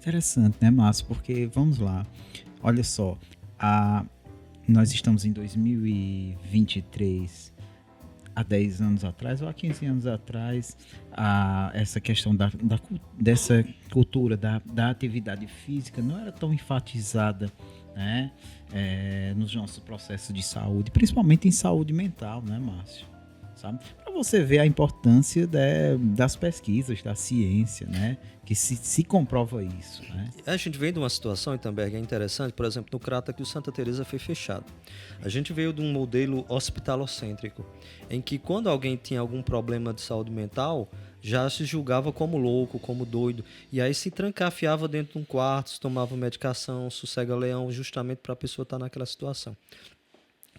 Interessante, né, Márcio? Porque, vamos lá, olha só, nós estamos em 2023, há 10 anos atrás, ou há 15 anos atrás, essa questão dessa cultura da atividade física não era tão enfatizada, né, nos nossos processos de saúde, principalmente em saúde mental, né, Márcio? Sabe? Para você ver a importância das pesquisas, da ciência, né? Que se comprova isso, né? A gente veio de uma situação, Itamberg, é interessante, por exemplo, no Crato que o Santa Teresa foi fechado. A gente veio de um modelo hospitalocêntrico, em que quando alguém tinha algum problema de saúde mental, já se julgava como louco, como doido, e aí se trancafiava dentro de um quarto, se tomava medicação, sossega-leão, justamente para a pessoa estar naquela situação.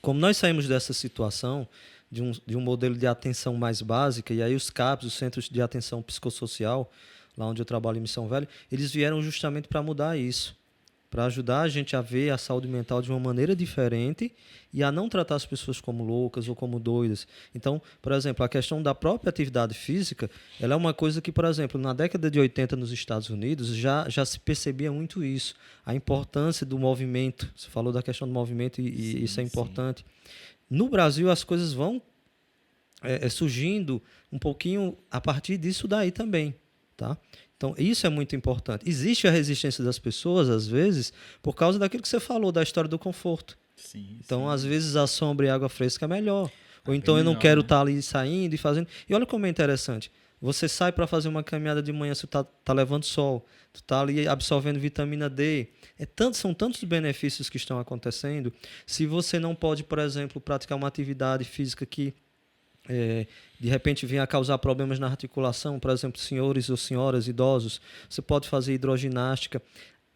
Como nós saímos dessa situação, de um modelo de atenção mais básica, e aí os CAPs, os Centros de Atenção Psicossocial, lá onde eu trabalho em Missão Velha, eles vieram justamente para mudar isso, para ajudar a gente a ver a saúde mental de uma maneira diferente e a não tratar as pessoas como loucas ou como doidas. Então, por exemplo, a questão da própria atividade física, ela é uma coisa que, por exemplo, na década de 80 nos Estados Unidos já se percebia muito isso, a importância do movimento. Você falou da questão do movimento e Sim, isso é importante. sim. No Brasil, as coisas vão surgindo um pouquinho a partir disso daí também, tá? Então, isso é muito importante. Existe a resistência das pessoas, às vezes, por causa daquilo que você falou, da história do conforto. Sim, Então, sim. às vezes, a sombra e a água fresca é melhor. Ou Bem então, eu não melhor, quero né? estar ali saindo e fazendo... E olha como é interessante. Você sai para fazer uma caminhada de manhã, você tá levando sol, tu tá ali absorvendo vitamina D. São tantos benefícios que estão acontecendo. Se você não pode, por exemplo, praticar uma atividade física que de repente venha a causar problemas na articulação, por exemplo, senhores ou senhoras idosos, você pode fazer hidroginástica.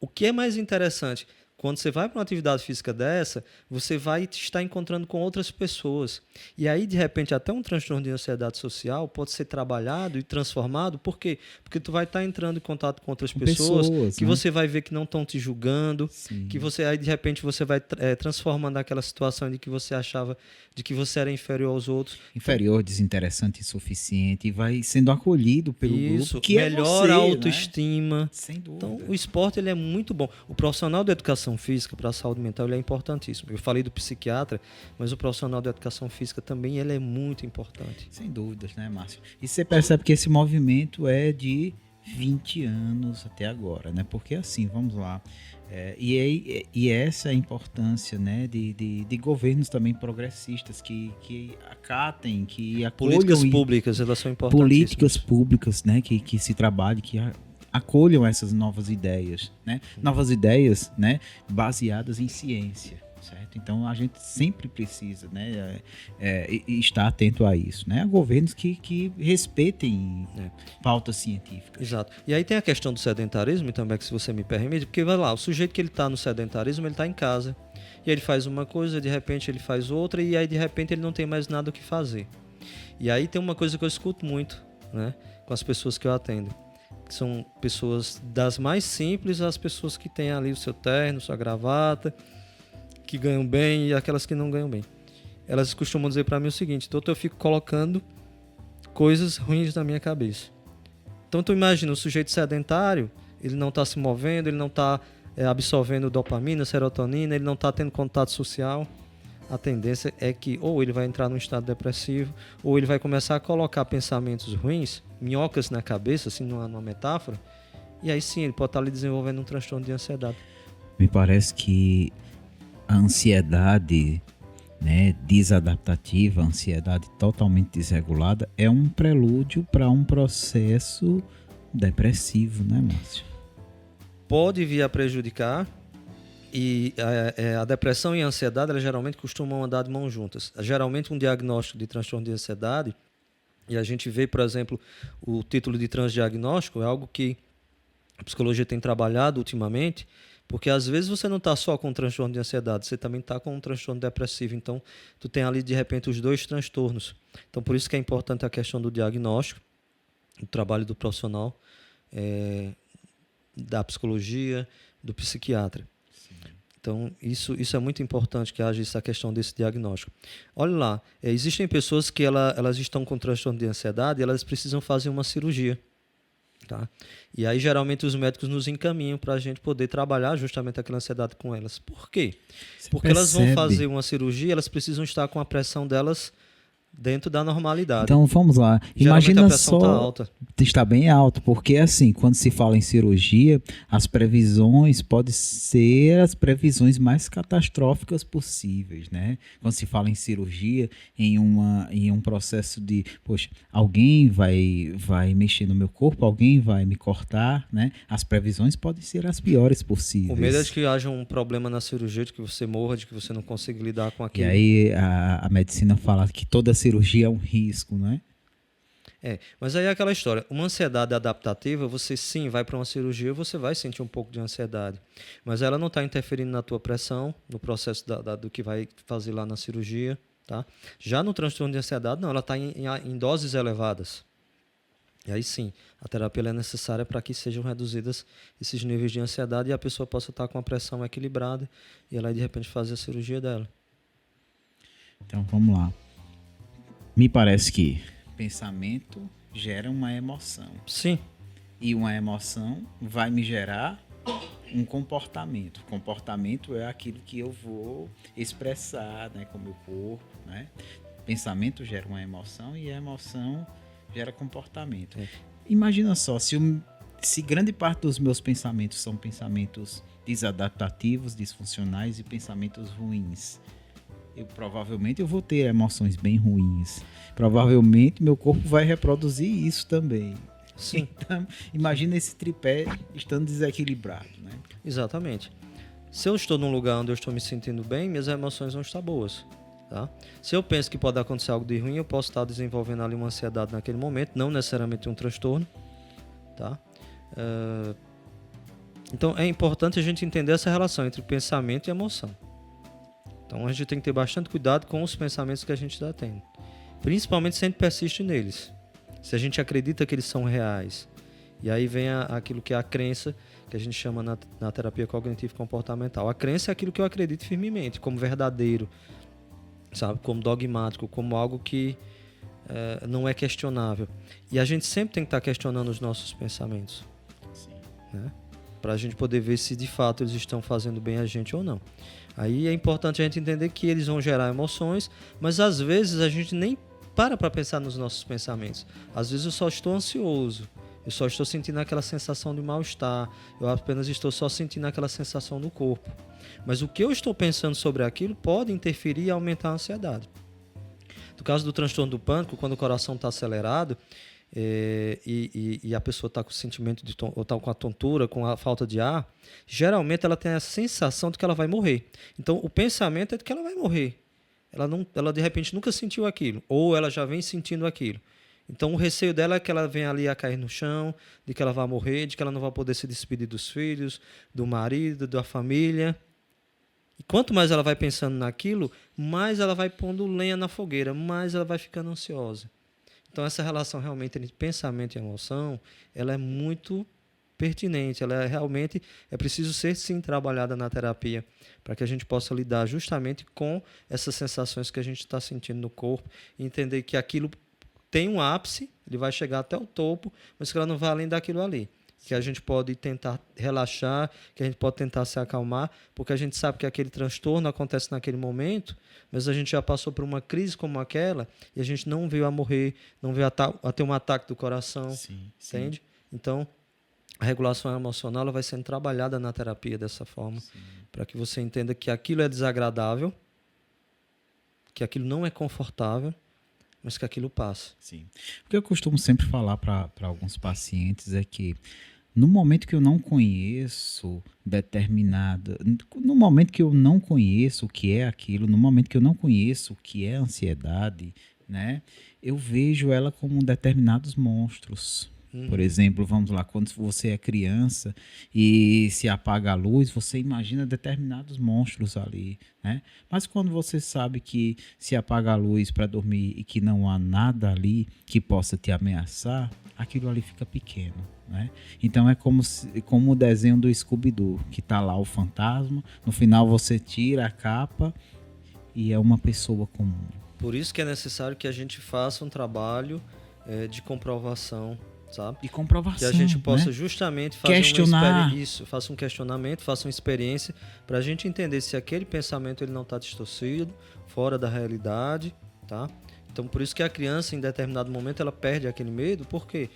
O que é mais interessante, quando você vai para uma atividade física dessa, você vai estar encontrando com outras pessoas. E aí, de repente, até um transtorno de ansiedade social pode ser trabalhado e transformado. Por quê? Porque tu vai estar entrando em contato com outras Com pessoas pessoas, que né? você vai ver que não estão te julgando, que Sim. você aí, de repente, você vai transformando aquela situação de que você achava de que você era inferior aos outros. Então, Inferior, desinteressante, insuficiente, e vai sendo acolhido pelo grupo, isso, que é melhora a você, né? autoestima. Sem Então, dúvida. o esporte ele é muito bom. O profissional da educação física para a saúde mental ele é importantíssimo. Eu falei do psiquiatra, mas o profissional da educação física também ele é muito importante. Sem dúvidas, né, Márcio? E você percebe que esse movimento é de 20 anos até agora, né? Porque assim, vamos lá. E essa é a importância, né, de governos também progressistas que acatem, que Políticas acolham públicas, elas são políticas importantíssimas. públicas, né, que se trabalhe, que acolham essas novas ideias, né? Novas ideias, né, baseadas em ciência, certo? Então a gente sempre precisa, né, estar atento a isso, né? A governos que respeitem pautas científicas. Exato. E aí tem a questão do sedentarismo também, que se você me permite, porque vai lá, o sujeito que ele está no sedentarismo, ele está em casa. E ele faz uma coisa, de repente ele faz outra, e aí de repente ele não tem mais nada o que fazer. E aí tem uma coisa que eu escuto muito, né, com as pessoas que eu atendo, que são pessoas das mais simples às pessoas que têm ali o seu terno, sua gravata, que ganham bem e aquelas que não ganham bem. Elas costumam dizer para mim o seguinte: doutor, eu fico colocando coisas ruins na minha cabeça. Então tu imagina, o sujeito sedentário, ele não está se movendo, ele não está absorvendo dopamina, serotonina, ele não está tendo contato social. A tendência é que ou ele vai entrar num estado depressivo, ou ele vai começar a colocar pensamentos ruins, minhocas na cabeça, assim, numa metáfora, e aí sim, ele pode estar ali desenvolvendo um transtorno de ansiedade. Me parece que a ansiedade, né, desadaptativa, a ansiedade totalmente desregulada, é um prelúdio para um processo depressivo, né, Márcio? Pode vir a prejudicar, e a depressão e a ansiedade, elas geralmente costumam andar de mãos juntas. Geralmente um diagnóstico de transtorno de ansiedade, e a gente vê, por exemplo, o título de transdiagnóstico, é algo que a psicologia tem trabalhado ultimamente, porque às vezes você não está só com um transtorno de ansiedade, você também está com um transtorno depressivo. Então, tu tem ali, de repente, os dois transtornos. Então, por isso que é importante a questão do diagnóstico, o trabalho do profissional, da psicologia, do psiquiatra. Então, isso é muito importante que haja essa questão desse diagnóstico. Olha lá, existem pessoas que elas estão com transtorno de ansiedade e elas precisam fazer uma cirurgia. Tá? E aí, geralmente, os médicos nos encaminham para a gente poder trabalhar justamente aquela ansiedade com elas. Por quê? Você Porque elas vão percebe? fazer uma cirurgia, elas precisam estar com a pressão delas dentro da normalidade. Então vamos lá. Geralmente a Imagina pressão está só, alta. está bem alto, porque assim, quando se fala em cirurgia, as previsões podem ser as previsões mais catastróficas possíveis, né? Quando se fala em cirurgia, em um processo de, poxa, alguém vai mexer no meu corpo, alguém vai me cortar, né? As previsões podem ser as piores possíveis. O medo é de que haja um problema na cirurgia, de que você morra, de que você não consiga lidar com E aquilo. aí a medicina fala que toda cirurgia é um risco, né? Mas aí é aquela história. Uma ansiedade adaptativa, você sim vai para uma cirurgia, você vai sentir um pouco de ansiedade. Mas ela não está interferindo na tua pressão, no processo do que vai fazer lá na cirurgia. Tá? Já no transtorno de ansiedade, não, ela está em doses elevadas. E aí sim, a terapia ela é necessária para que sejam reduzidas esses níveis de ansiedade e a pessoa possa estar com a pressão equilibrada e ela de repente fazer a cirurgia dela. Então vamos lá. Me parece que pensamento gera uma emoção. Sim, E uma emoção vai me gerar um comportamento. Comportamento é aquilo que eu vou expressar, né, com o meu corpo, né? Pensamento gera uma emoção e a emoção gera comportamento. Imagina só, se grande parte dos meus pensamentos são pensamentos desadaptativos, disfuncionais e pensamentos ruins, provavelmente eu vou ter emoções bem ruins. Provavelmente meu corpo vai reproduzir isso também. sim. Então, imagina esse tripé estando desequilibrado, né? Exatamente. Se eu estou num lugar onde eu estou me sentindo bem, minhas emoções vão estar boas. Tá? Se eu penso que pode acontecer algo de ruim, eu posso estar desenvolvendo ali uma ansiedade naquele momento, não necessariamente um transtorno. Tá? Então é importante a gente entender essa relação entre pensamento e emoção. Então a gente tem que ter bastante cuidado com os pensamentos que a gente está tendo. Principalmente se a gente persiste neles. Se a gente acredita que eles são reais. E aí vem aquilo que é a crença, que a gente chama na terapia cognitivo-comportamental. A crença é aquilo que eu acredito firmemente, como verdadeiro, sabe? Como dogmático, como algo que não é questionável. E a gente sempre tem que estar questionando os nossos pensamentos. Sim. Né? Para a gente poder ver se de fato eles estão fazendo bem a gente ou não. Aí é importante a gente entender que eles vão gerar emoções, mas às vezes a gente nem para pensar nos nossos pensamentos. Às vezes eu só estou ansioso, eu só estou sentindo aquela sensação de mal-estar, eu apenas estou só sentindo aquela sensação no corpo. Mas o que eu estou pensando sobre aquilo pode interferir e aumentar a ansiedade. No caso do transtorno do pânico, quando o coração está acelerado e a pessoa está com o sentimento de ou está com a tontura, com a falta de ar, geralmente ela tem a sensação de que ela vai morrer. Então o pensamento é de que ela vai morrer. Ela de repente nunca sentiu aquilo, ou ela já vem sentindo aquilo. Então o receio dela é que ela venha ali a cair no chão, de que ela vai morrer, de que ela não vai poder se despedir dos filhos, do marido, da família. E quanto mais ela vai pensando naquilo, mais ela vai pondo lenha na fogueira, mais ela vai ficando ansiosa. Então essa relação realmente entre pensamento e emoção, ela é muito pertinente, ela realmente é preciso ser sim trabalhada na terapia para que a gente possa lidar justamente com essas sensações que a gente está sentindo no corpo e entender que aquilo tem um ápice, ele vai chegar até o topo, mas que ela não vai além daquilo ali. Que a gente pode tentar relaxar, que a gente pode tentar se acalmar, porque a gente sabe que aquele transtorno acontece naquele momento, mas a gente já passou por uma crise como aquela e a gente não veio a morrer, não veio a ter um ataque do coração, Sim. entende? Então, a regulação emocional ela vai sendo trabalhada na terapia dessa forma, para que você entenda que aquilo é desagradável, que aquilo não é confortável, mas que aquilo passa. Sim. O que eu costumo sempre falar para alguns pacientes é que no momento que eu não conheço no momento que eu não conheço o que é aquilo, no momento que eu não conheço o que é ansiedade, né, eu vejo ela como determinados monstros. Por exemplo, vamos lá, quando você é criança e se apaga a luz, você imagina determinados monstros ali, né? Mas quando você sabe que se apaga a luz para dormir e que não há nada ali que possa te ameaçar, aquilo ali fica pequeno, né? Então é como o desenho do Scooby-Doo, que tá lá o fantasma, no final você tira a capa e é uma pessoa comum. Por isso que é necessário que a gente faça um trabalho de comprovação sabe? E comprovação, que a gente possa né? justamente fazer Questionar. faça um questionamento, faça uma experiência para a gente entender se aquele pensamento ele não está distorcido, fora da realidade, tá? Então, por isso que a criança, em determinado momento, ela perde aquele medo, por quê?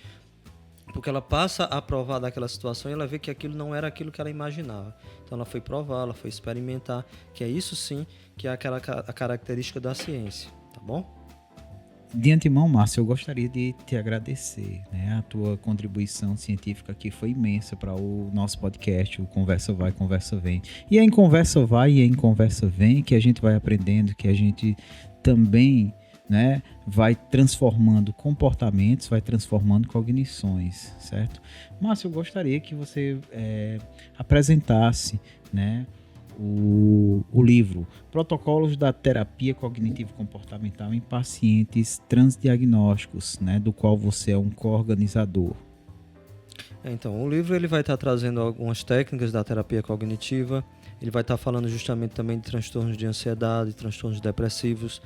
Porque ela passa a provar daquela situação e ela vê que aquilo não era aquilo que ela imaginava. Então, ela foi provar, ela foi experimentar, que é isso sim que é a característica da ciência, tá bom? De antemão, Márcio, eu gostaria de te agradecer, né? A tua contribuição científica aqui foi imensa para o nosso podcast, o Conversa Vai, Conversa Vem. E é em Conversa Vai e é em Conversa Vem que a gente vai aprendendo, que a gente também, né, vai transformando comportamentos, vai transformando cognições, certo? Márcio, eu gostaria que você apresentasse, né, o livro Protocolos da Terapia Cognitivo-Comportamental em Pacientes Transdiagnósticos, né, do qual você é um co-organizador. Então, o livro ele vai estar trazendo algumas técnicas da terapia cognitiva, ele vai estar falando justamente também de transtornos de ansiedade, transtornos depressivos,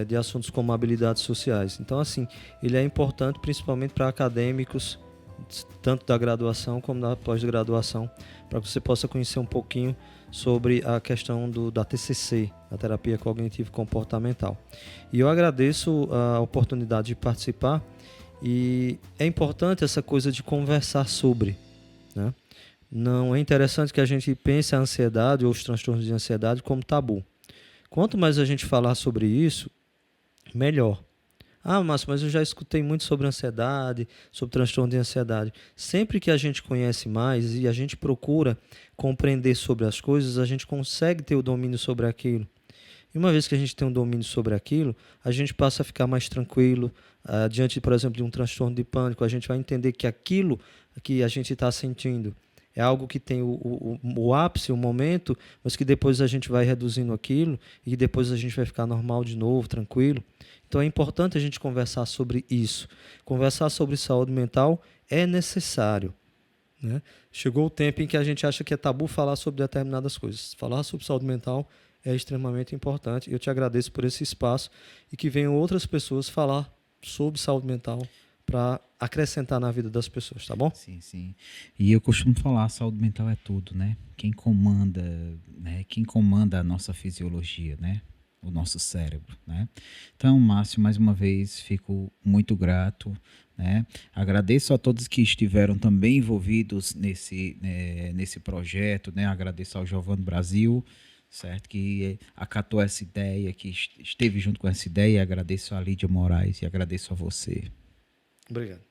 de assuntos como habilidades sociais. Então, assim, ele é importante principalmente para acadêmicos, tanto da graduação como da pós-graduação, para que você possa conhecer um pouquinho sobre a questão da TCC, a terapia cognitivo-comportamental. E eu agradeço a oportunidade de participar, e é importante essa coisa de conversar sobre, né? Não é interessante que a gente pense a ansiedade ou os transtornos de ansiedade como tabu. Quanto mais a gente falar sobre isso, melhor. Ah, Márcio, mas eu já escutei muito sobre ansiedade, sobre transtorno de ansiedade. Sempre que a gente conhece mais e a gente procura compreender sobre as coisas, a gente consegue ter o domínio sobre aquilo. E uma vez que a gente tem um domínio sobre aquilo, a gente passa a ficar mais tranquilo. Diante, por exemplo, de um transtorno de pânico, a gente vai entender que aquilo que a gente está sentindo é algo que tem o ápice, o momento, mas que depois a gente vai reduzindo aquilo e depois a gente vai ficar normal de novo, tranquilo. Então é importante a gente conversar sobre isso. Conversar sobre saúde mental é necessário, né? Chegou o tempo em que a gente acha que é tabu falar sobre determinadas coisas. Falar sobre saúde mental é extremamente importante. Eu te agradeço por esse espaço e que venham outras pessoas falar sobre saúde mental para acrescentar na vida das pessoas, tá bom? Sim, sim. E eu costumo falar, saúde mental é tudo, né? Quem comanda, né? Quem comanda a nossa fisiologia, né? O nosso cérebro, né? Então, Márcio, mais uma vez, fico muito grato, né? Agradeço a todos que estiveram também envolvidos nesse projeto, né? Agradeço ao Giovanni Brasil, certo? Que acatou essa ideia, que esteve junto com essa ideia. Agradeço a Lídia Moraes e agradeço a você. Obrigado.